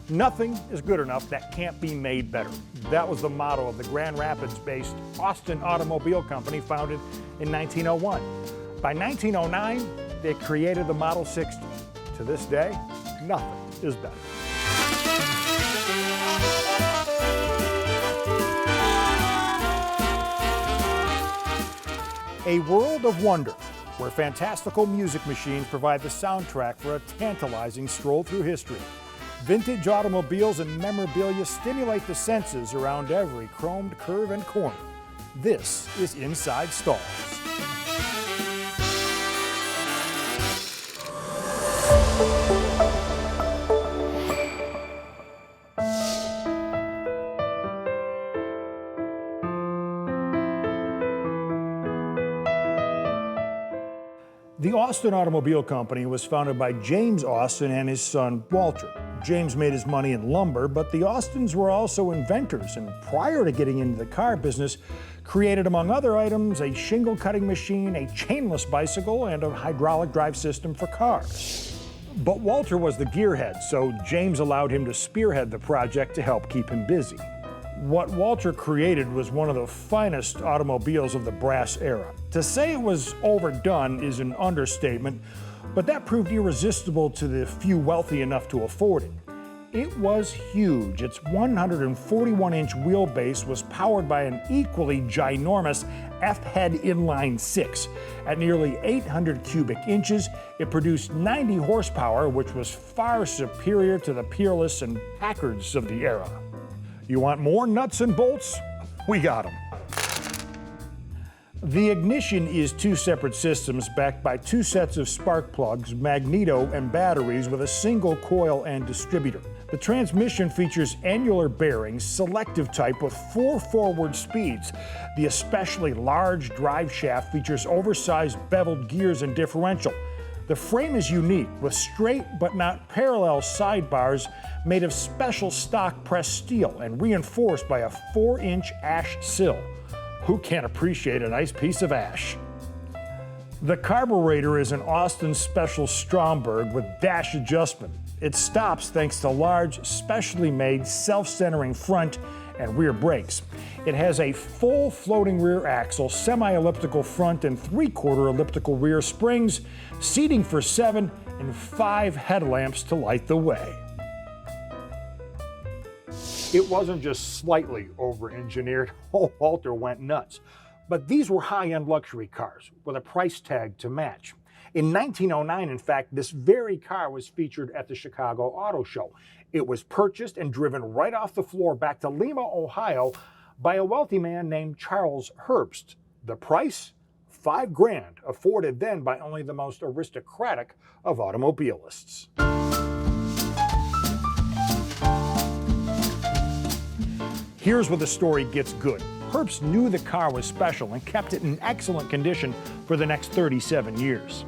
Nothing is good enough that can't be made better. That was the motto of the Grand Rapids-based Austin Automobile Company, founded in 1901. By 1909, they created the Model 60. To this day, nothing is better. A world of wonder, where fantastical music machines provide the soundtrack for a tantalizing stroll through history. Vintage automobiles and memorabilia stimulate the senses around every chromed curve and corner. This is Inside Stahls. The Austin Automobile Company was founded by James Austin and his son, Walter. James made his money in lumber, but the Austins were also inventors, and prior to getting into the car business, created, among other items, a shingle cutting machine, a chainless bicycle, and a hydraulic drive system for cars. But Walter was the gearhead, so James allowed him to spearhead the project to help keep him busy. What Walter created was one of the finest automobiles of the brass era. To say it was overdone is an understatement, but that proved irresistible to the few wealthy enough to afford it. It was huge. Its 141-inch wheelbase was powered by an equally ginormous F-head inline six. At nearly 800 cubic inches, it produced 90 horsepower, which was far superior to the Peerless and Packards of the era. You want more nuts and bolts? We got them. The ignition is two separate systems backed by two sets of spark plugs, magneto, and batteries with a single coil and distributor. The transmission features annular bearings, selective type with 4 forward speeds. The especially large drive shaft features oversized beveled gears and differential. The frame is unique, with straight but not parallel sidebars made of special stock pressed steel and reinforced by a 4-inch ash sill. Who can't appreciate a nice piece of ash? The carburetor is an Austin Special Stromberg with dash adjustment. It stops thanks to large, specially made, self-centering front and rear brakes. It has a full floating rear axle, semi-elliptical front, and 3/4 elliptical rear springs, seating for 7, and 5 headlamps to light the way. It wasn't just slightly over-engineered. Walter went nuts. But these were high-end luxury cars with a price tag to match. In 1909, in fact, this very car was featured at the Chicago Auto Show. It was purchased and driven right off the floor back to Lima, Ohio, by a wealthy man named Charles Herbst. The price? $5 grand, afforded then by only the most aristocratic of automobilists. Here's where the story gets good. Herbst knew the car was special and kept it in excellent condition for the next 37 years.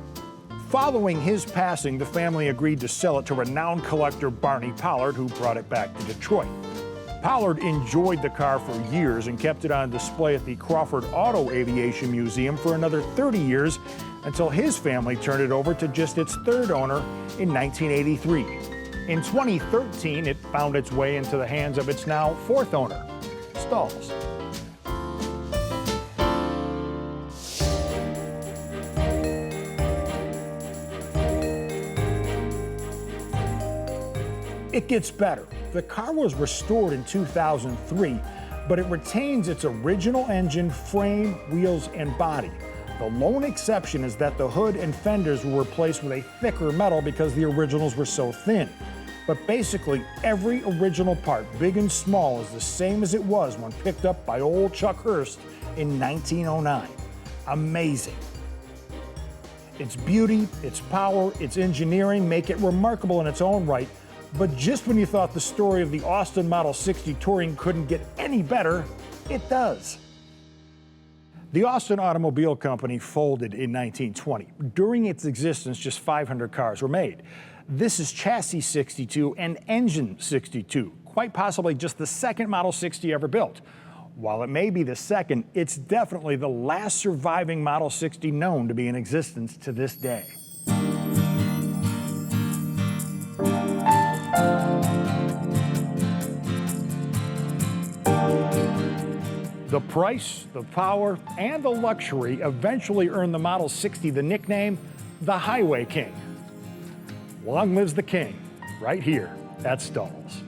Following his passing, the family agreed to sell it to renowned collector Barney Pollard, who brought it back to Detroit. Pollard enjoyed the car for years and kept it on display at the Crawford Auto Aviation Museum for another 30 years until his family turned it over to just its third owner in 1983. In 2013, it found its way into the hands of its now fourth owner, Stahls. It gets better. The car was restored in 2003, but it retains its original engine, frame, wheels, and body. The lone exception is that the hood and fenders were replaced with a thicker metal because the originals were so thin. But basically, every original part, big and small, is the same as it was when picked up by old Chuck Herbst in 1909. Amazing. Its beauty, its power, its engineering make it remarkable in its own right. But just when you thought the story of the Austin Model 60 Touring couldn't get any better, it does. The Austin Automobile Company folded in 1920. During its existence, just 500 cars were made. This is chassis 62 and engine 62, quite possibly just the second Model 60 ever built. While it may be the second, it's definitely the last surviving Model 60 known to be in existence to this day. The price, the power, and the luxury eventually earned the Model 60 the nickname the Highway King. Long lives the King, right here at Stahls.